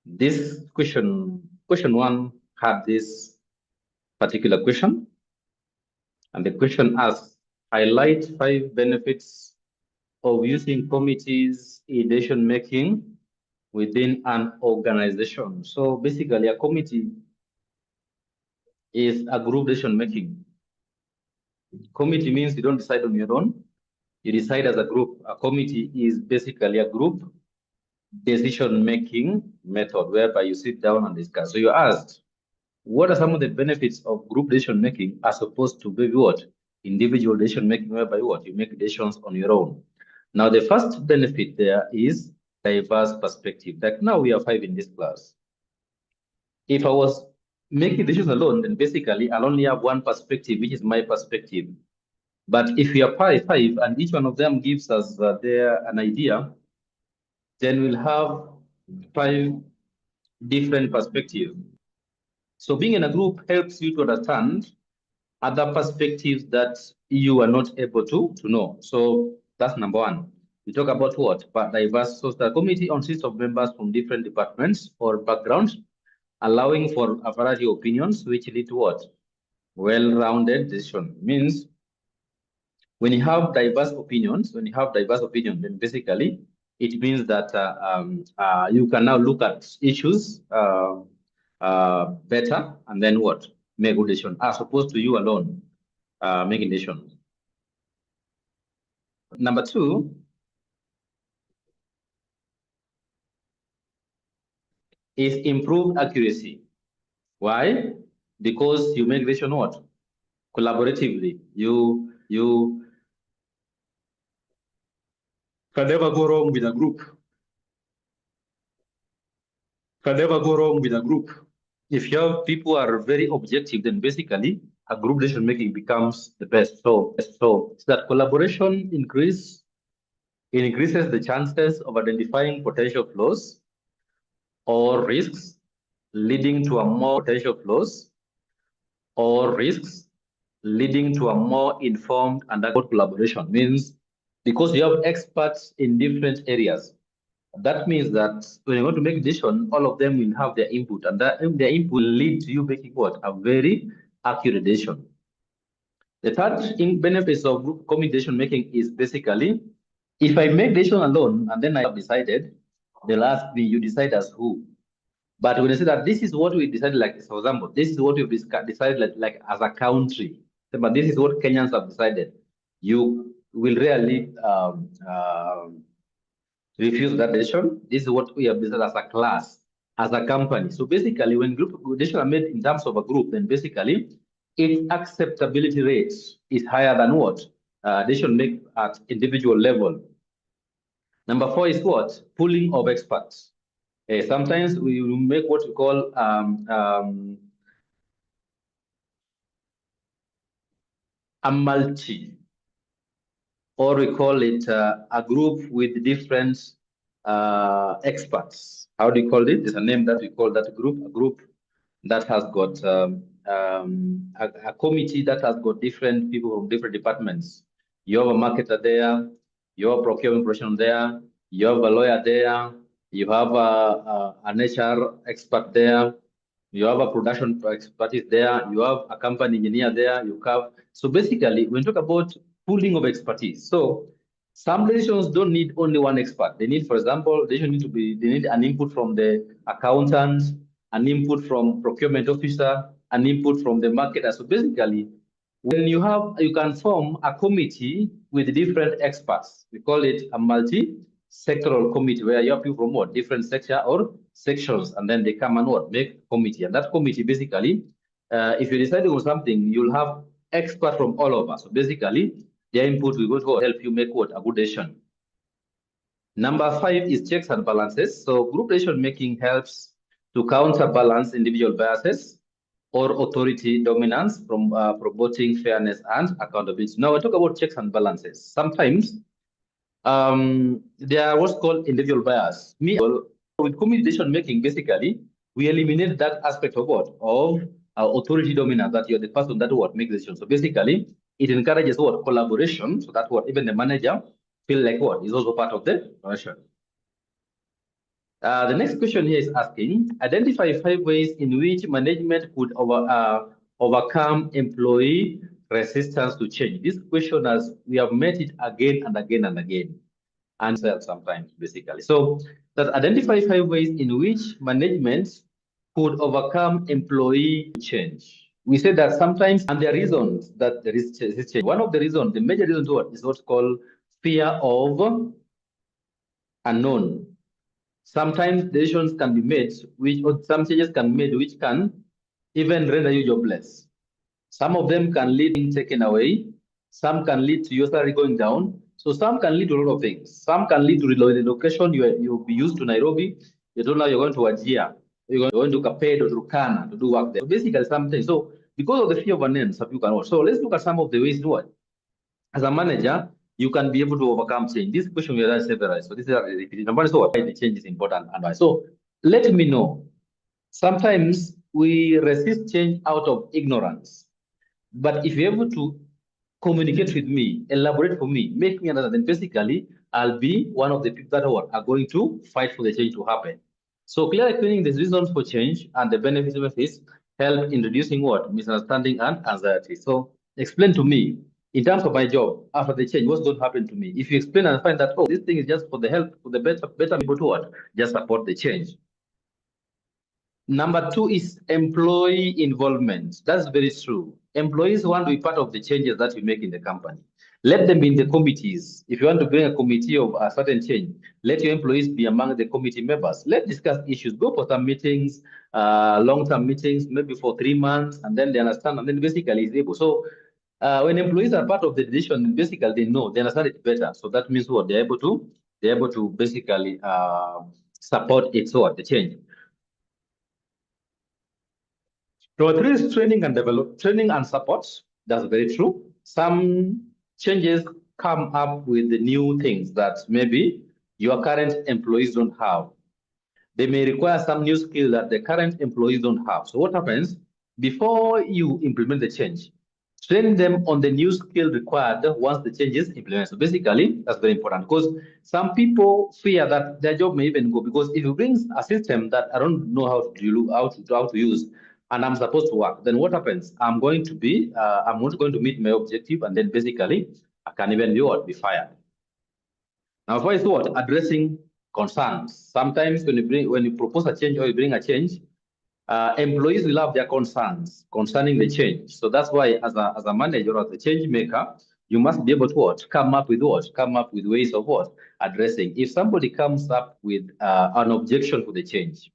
This question one had this particular question, and the question asks, highlight 5 benefits of using committees in decision making within an organization. So basically, a committee is a group decision making. Committee means you don't decide on your own, you decide as a group. A committee is basically a group decision-making method whereby you sit down and discuss. So you asked, what are some of the benefits of group decision-making as opposed to maybe what? Individual decision-making, whereby what? You make decisions on your own. Now, the first benefit there is diverse perspective. Like now we are 5 in this class. If I was making decisions alone, then basically I'll only have one perspective, which is my perspective. But if we are 5 and each one of them gives us an idea, then we'll have 5 different perspectives. So being in a group helps you to understand other perspectives that you are not able to know. So that's number one. We talk about what? But diverse. So the committee consists of members from different departments or backgrounds, allowing for a variety of opinions, which lead to what? Well-rounded decision. Means when you have diverse opinions, then basically it means that you can now look at issues better and then what? Make good decision, as opposed to you alone making decisions. Number 2 is improved accuracy. Why? Because you make decision what? Collaboratively. You can never go wrong with a group. Can never go wrong with a group. If you have people who are very objective, then basically a group decision making becomes the best. So that collaboration increases the chances of identifying potential flaws or risks, leading to a more potential flaws or risks, leading to a more informed and accurate collaboration. Means because you have experts in different areas, that means that when you want to make a decision, all of them will have their input, and that their input will lead to you making what? A very accurate decision. The third benefits of group committee decision making is basically, if I make decision alone and then I have decided, they'll ask me, you decide as who? But when I say that this is what we decided, like for example, this is what we've decided like as a country, but this is what Kenyans have decided, you will rarely refuse that decision. This is what we have decided as a class, as a company. So basically, when group decisions are made in terms of a group, then basically its acceptability rate is higher than what decision made at individual level. Number 4 is what? Pooling of experts. Sometimes we make what we call a multi, or we call it a group with different experts. How do you call it? There's a name that we call that group, a group that has got a committee that has got different people from different departments. You have a marketer there, you have a procurement professional there, you have a lawyer there, you have an HR expert there, you have a production expertise there, you have a company engineer there, you have. So basically, when we talk about pooling of expertise, so some decisions don't need only one expert. They need, for example, they need an input from the accountant, an input from procurement officer, an input from the marketer. So basically, when you can form a committee with different experts. We call it a multi-sectoral committee, where you have people from what? Different sector or sections, and then they come and what? Make a committee. And that committee, basically, if you decide on something, you'll have experts from all over. So basically, their input will go to help you make what? A good decision. Number 5 is checks and balances. So group decision making helps to counterbalance individual biases or authority dominance from promoting fairness and accountability. Now, I talk about checks and balances. Sometimes there are what's called individual bias. With community decision making, basically, we eliminate that aspect of what? Of authority dominance, that you're the person that what makes decisions. So basically, it encourages what? Collaboration, so that what even the manager feel like what is also part of the operation. The next question here is asking, identify 5 ways in which management could overcome employee resistance to change. This question, as we have met it again and again and again, and sometimes basically. So that identify 5 ways in which management could overcome employee change. We said that sometimes, and there are reasons that there is change. One of the reasons, the major reason is what's called fear of unknown. Sometimes decisions can be made, or some changes can be made, which can even render you jobless. Some of them can lead to being taken away. Some can lead to your salary going down. So some can lead to a lot of things. Some can lead to relocation. You'll be used to Nairobi. You don't know you're going to Wajir. You're going to Kapedo, to Turkana to do work there. So basically something. So because of the fear of unknown, some people cannot. So let's look at some of the ways to what. As a manager, you can be able to overcome change. This question we asked several. So this is a repeated. Number is what? Why the change is important and why. So let me know. Sometimes we resist change out of ignorance. But if you're able to communicate with me, elaborate for me, make me understand, then basically I'll be one of the people that are going to fight for the change to happen. So clearly explaining the reasons for change and the benefits of this help in reducing what? Misunderstanding and anxiety. So explain to me, in terms of my job, after the change, what's going to happen to me? If you explain and find that, oh, this thing is just for the help, for the better people to what? Just support the change. Number 2 is employee involvement. That's very true. Employees want to be part of the changes that you make in the company. Let them be in the committees. If you want to bring a committee of a certain change, let your employees be among the committee members. Let's discuss issues. Go for some meetings, long-term meetings, maybe for 3 months, and then they understand, and then basically it's able. So when employees are part of the decision, basically they know, they understand it better. So that means what? They're able to basically support it, so the change. So 3 is training and support. That's very true. Some changes come up with the new things that maybe your current employees don't have. They may require some new skill that the current employees don't have. So what happens? Before you implement the change, train them on the new skill required once the change is implemented. So basically, that's very important because some people fear that their job may even go, because if you bring a system that I don't know how to use, and I'm supposed to work, then what happens? I'm not going to meet my objective, and then basically I can even be fired. Now, first what? Addressing concerns. Sometimes when you propose a change or you bring a change, employees will have their concerns concerning the change. So that's why as a manager or as a change maker, you must be able to come up with ways of addressing. If somebody comes up with an objection to the change,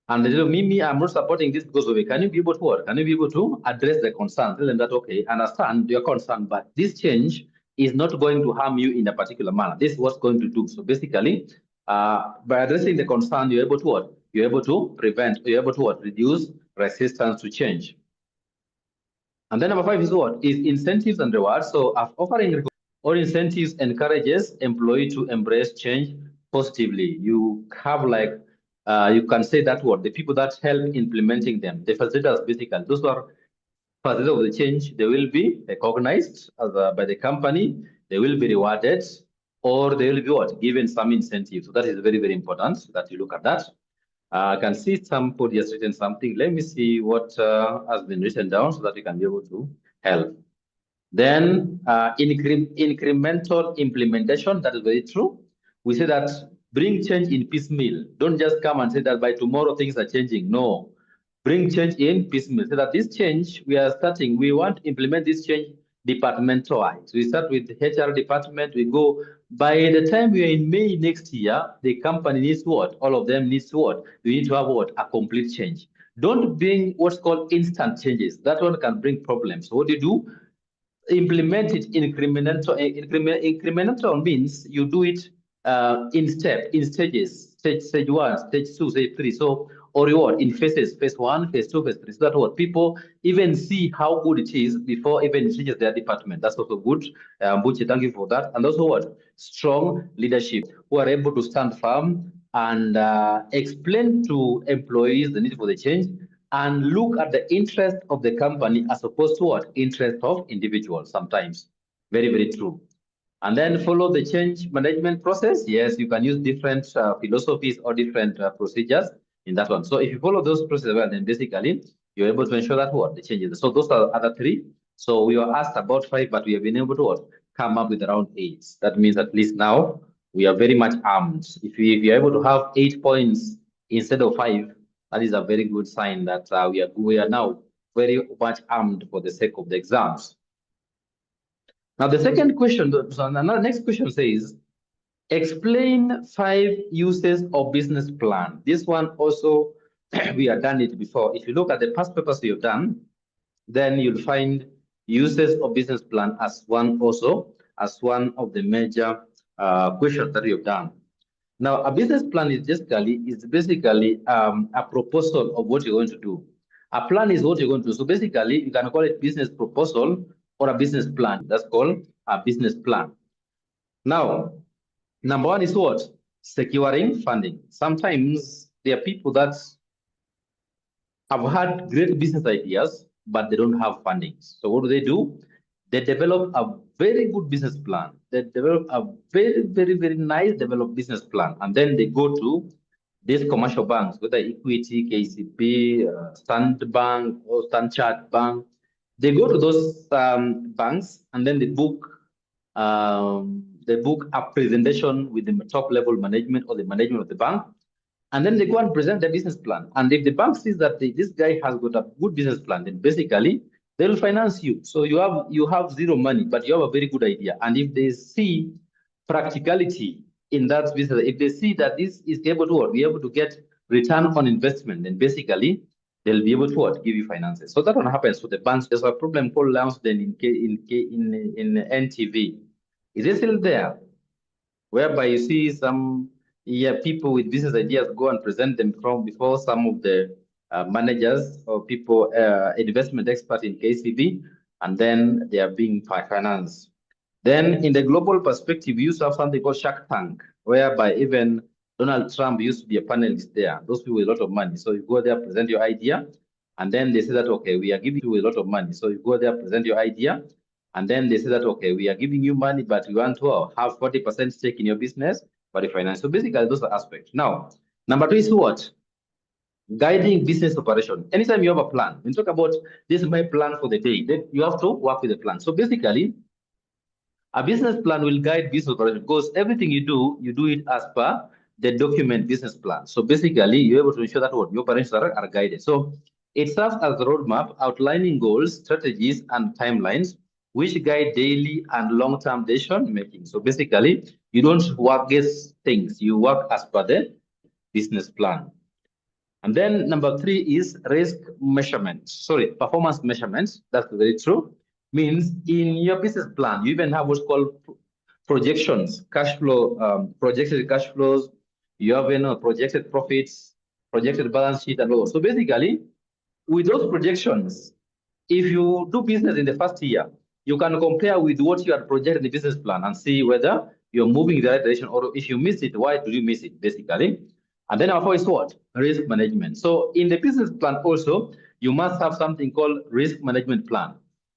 and they tell me, I'm not supporting this because of it. Can you be able to Can you be able to address the concern? Tell them that, okay, understand your concern, but this change is not going to harm you in a particular manner. This is what's going to do. So basically, by addressing the concern, you're able to prevent, you're able to reduce resistance to change. And then number 5 is Is incentives and rewards. So offering or incentives encourages employee to embrace change positively. You have you can say that the people that help implementing them, the facilitators, basically, those who are facilitators of the change, they will be recognized by the company, they will be rewarded, or they will be given some incentive. So that is very, very important that you look at that. I can see somebody has written something. Let me see what has been written down so that we can be able to help. Then incremental implementation, that is very true. We say that bring change in piecemeal. Don't just come and say that by tomorrow things are changing. No, bring change in piecemeal. So that this change we want to implement this change departmentalized. We start with the HR department, we go, by the time we are in May next year, the company needs what? All of them needs what? We need to have what? A complete change. Don't bring what's called instant changes. That one can bring problems. So what do you do? Implement it incremental. Incremental means you do it in stages, stage 1, stage 2, stage 3. So, or reward in phases, phase 1, phase 2, phase 3. So that what people even see how good it is before even it reaches their department. That's also good. Buchi, thank you for that. And also what? Strong leadership who are able to stand firm and explain to employees the need for the change and look at the interest of the company as opposed to interest of individuals sometimes. Very, very true. And then follow the change management process. Yes, you can use different philosophies or different procedures in that one. So if you follow those processes well, then basically you're able to ensure that what the changes. So those are the other three. So we were asked about 5, but we have been able to what, come up with around 8. That means at least now we are very much armed. If you're able to have 8 points instead of 5, that is a very good sign that we are now very much armed for the sake of the exams. Now, the second question, so another next question says, explain 5 uses of business plan. This one also, we have done it before. If you look at the past papers you've done, then you'll find uses of business plan as one of the major questions that you've done. Now, a business plan is basically a proposal of what you're going to do. A plan is what you're going to do. So basically, you can call it business proposal or a business plan. That's called a business plan. Now, number 1 is what? Securing funding. Sometimes there are people that have had great business ideas, but they don't have funding. So what do? They develop a very good business plan. They develop a very, very, very nice developed business plan. And then they go to these commercial banks, whether Equity, KCB, Standard Bank, or Standard Bank. They go to those banks and then they book a presentation with the top level management or the management of the bank. And then they go and present their business plan. And if the bank sees that this guy has got a good business plan, then basically they'll finance you. So you have zero money, but you have a very good idea. And if they see practicality in that business, if they see that this is able to be able to get return on investment, then basically they'll be able to give you finances. So that one happens to the banks. There's a problem called loans then in NTV. Is it still there? Whereby you see some people with business ideas go and present them from before some of the managers or people, investment experts in KCB, and then they are being financed. Then in the global perspective, we used to have something called Shark Tank, whereby even Donald Trump used to be a panelist there. Those people with a lot of money. So you go there, present your idea, and then they say that, okay, we are giving you a lot of money. So you go there, present your idea, and then they say that, okay, we are giving you money, but we want to have 40% stake in your business for the finance. So basically, those are aspects. Now, number 2 is what? Guiding business operation. Anytime you have a plan, when you talk about this is my plan for the day, then you have to work with the plan. So basically, a business plan will guide business operation because everything you do it as per the document business plan. So basically, you're able to ensure that what your operations are guided. So it serves as a roadmap outlining goals, strategies, and timelines which guide daily and long-term decision making. So basically, you don't work against things, you work as per the business plan. And then number 3 is risk measurement. Sorry, performance measurements. That's very true. Means in your business plan, you even have what's called projections, cash flow, projected cash flows. You have projected profits, projected balance sheet, and all. So basically, with those projections, if you do business in the first year, you can compare with what you had projected in the business plan and see whether you're moving in the right direction, or if you miss it, why did you miss it, basically. And then our 4 is what? Risk management. So in the business plan also, you must have something called risk management plan.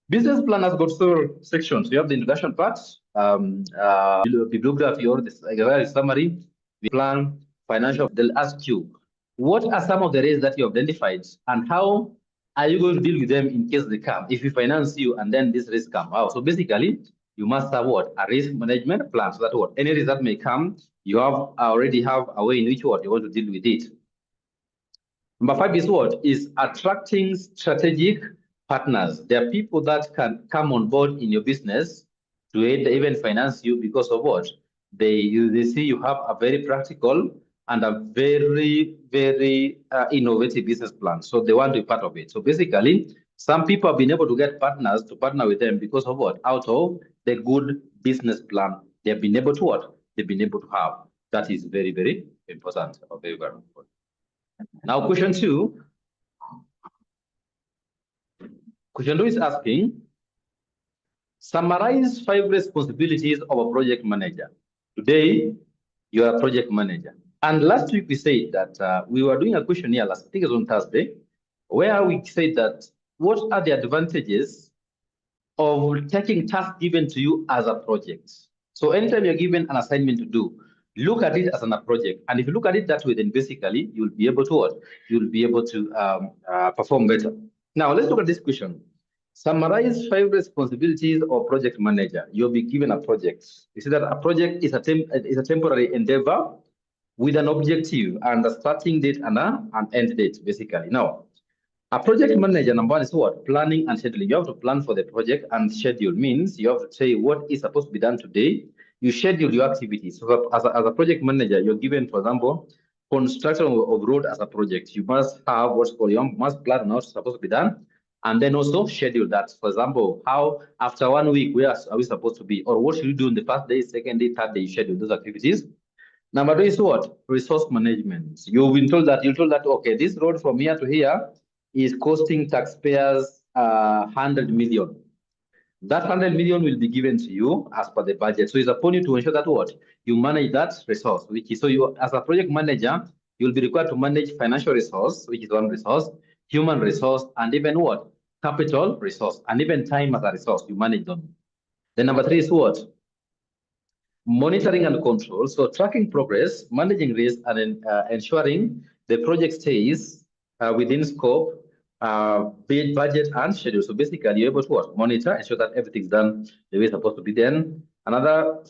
Business plan has got several sections. You have the introduction part, bibliography or the summary, the plan, financial. They'll ask you, what are some of the risks that you identified and how are you going to deal with them in case they come? If we finance you and then this risk come out. So basically, you must have what? A risk management plan. So that what? Any risk that may come, you already have a way in which what you want to deal with it. Number 5 is what? Is attracting strategic partners. There are people that can come on board in your business to even finance you because of what? They see you have a very practical and a very, very innovative business plan. So they want to be part of it. So basically, some people have been able to get partners to partner with them because of what? Out of the good business plan they've been able to what? They've been able to have. That is very, very important or very, very important. Now, question 2. Question 2 is asking, summarize 5 responsibilities of a project manager. Today, you are a project manager. And last week we said that we were doing a questionnaire I think it was on Thursday, where we said that what are the advantages of taking tasks given to you as a project? So anytime you're given an assignment to do, look at it as a project. And if you look at it that way, then basically you'll be able to what? You'll be able to perform better. Now let's look at this question. Summarize 5 responsibilities of project manager. You'll be given a project. You see that a project is a temporary endeavor with an objective and a starting date and an end date, basically. Now, a project manager, number one, is what? Planning and scheduling. You have to plan for the project, and schedule means you have to say what is supposed to be done today. You schedule your activities. So as a project manager, you're given, for example, construction of road as a project. You must have what's called, you must plan on what's supposed to be done, and then also schedule that. For example, how after 1 week, where are we supposed to be? Or what should you do in the first day, second day, third day? You schedule those activities. Number 2 is what? Resource management. You're told that, okay, this road from here to here is costing taxpayers 100 million. That 100 million will be given to you as per the budget. So it's upon you to ensure that what? You manage that resource, which is, so you, as a project manager, you'll be required to manage financial resource, which is one resource, human resource, and even what? Capital resource, and even time as a resource, you manage them. Then number 3 is what? Monitoring and control. So tracking progress, managing risk, and ensuring the project stays within scope, budget, and schedule. So basically, you're able to what? Monitor, ensure that everything's done the way it's supposed to be done. Another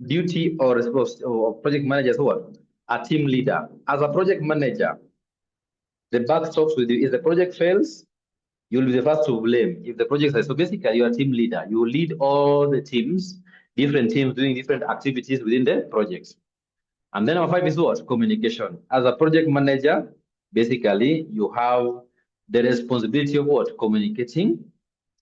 duty or responsibility of project manager is what? A team leader. As a project manager, the buck stops with you. If the project fails, you'll be the first to blame. If the project fails, so basically, you're a team leader. You lead all the teams, different teams doing different activities within the project. And then number 5 is what? Communication. As a project manager, basically, you have the responsibility of what? Communicating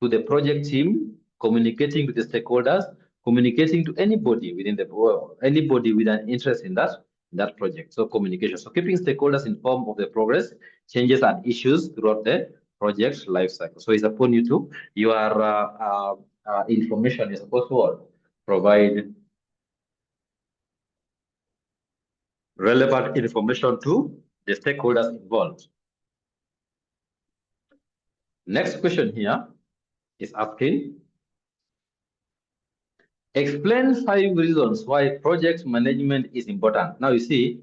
to the project team, communicating with the stakeholders, communicating to anybody within the world, anybody with an interest in that project. So communication. So keeping stakeholders informed of the progress, changes, and issues throughout the project life cycle. So it's upon you to your information is supposed to provide relevant information to the stakeholders involved. Next question here is asking, explain 5 reasons why project management is important. Now you see,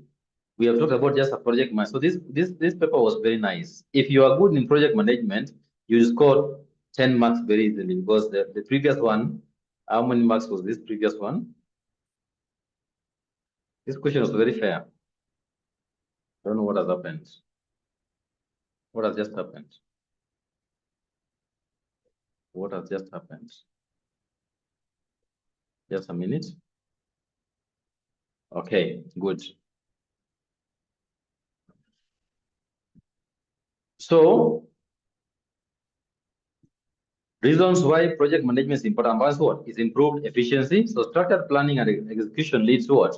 we have talked about just a project management. So this paper was very nice. If you are good in project management, you score 10 marks very easily, because the previous one, how many marks was this previous one? This question was very fair. I don't know what has happened. What has just happened? What has just happened? Just a minute. Okay, good. So, reasons why project management is important. First, what is improved efficiency? So structured planning and execution leads to what?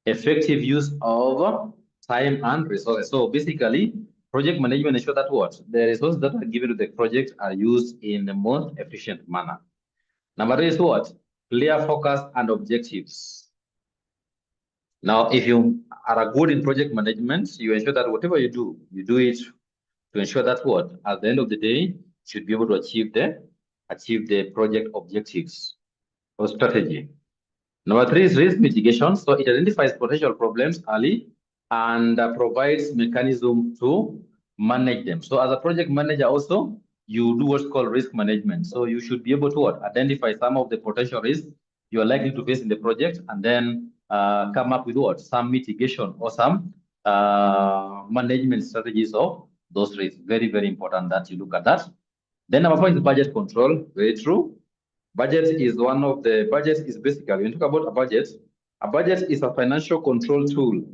Effective use of time and resources. So basically, project management ensures that what? The resources that are given to the project are used in the most efficient manner. Number 3 is what? Clear focus and objectives. Now, if you are good in project management, you ensure that whatever you do it to ensure that what? At the end of the day, you should be able to achieve the project objectives or strategy. Number 3 is risk mitigation. So it identifies potential problems early and provides mechanism to manage them. So as a project manager also, you do what's called risk management. So you should be able to what? Identify some of the potential risks you are likely to face in the project, and then come up with what? Some mitigation or some management strategies of those risks. Very, very important that you look at that. Then number 4 is budget control. Very true. Budget is basically, when you talk about a budget is a financial control tool.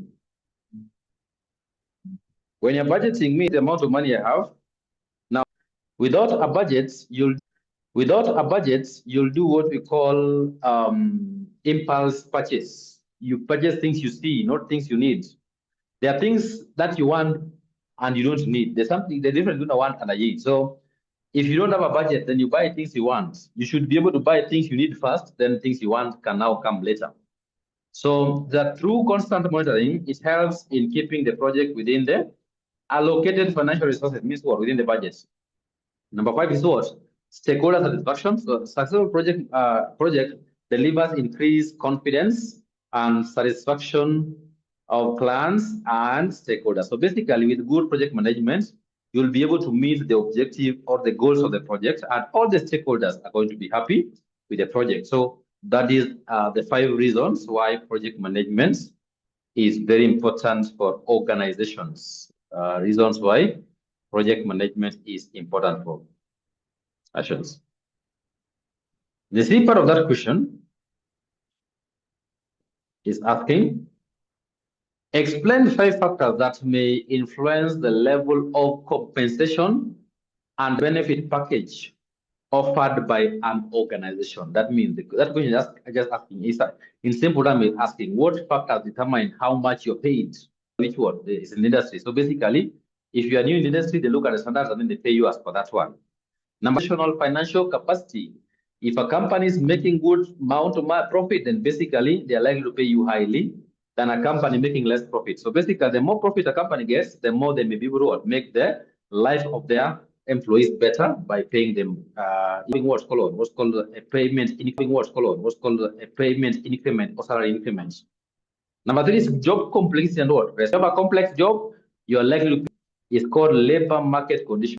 When you're budgeting, means the amount of money I have. Now, without a budget, you'll do what we call impulse purchase. You purchase things you see, not things you need. There are things that you want and you don't need. There's something, the difference between a want and a need. So if you don't have a budget, then you buy things you want. You should be able to buy things you need first, then things you want can now come later. So that through constant monitoring, it helps in keeping the project within the allocated financial resources, means what? Within the budget. Number 5 is what? Stakeholder satisfaction. So successful project delivers increased confidence and satisfaction of clients and stakeholders. So basically, with good project management, you'll be able to meet the objective or the goals of the project, and all the stakeholders are going to be happy with the project. So that is the 5 reasons why project management is very important for organizations. Reasons why project management is important for actions. The C part of that question is asking, explain 5 factors that may influence the level of compensation and benefit package offered by an organization. That means that question is just asking is in simple terms is asking what factors determine how much you're paid, which one is in the industry. So basically, if you are new in the industry, they look at the standards and then they pay you as per that one. Number financial capacity. If a company is making good amount of profit, then basically they are likely to pay you highly than a company making less profit. So basically, the more profit a company gets, the more they may be able to make the life of their employees better by paying them what's called a payment increment or salary increments. Number 3 is job complexity and what? If you have a complex job, you are likely to. It's called labor market condition.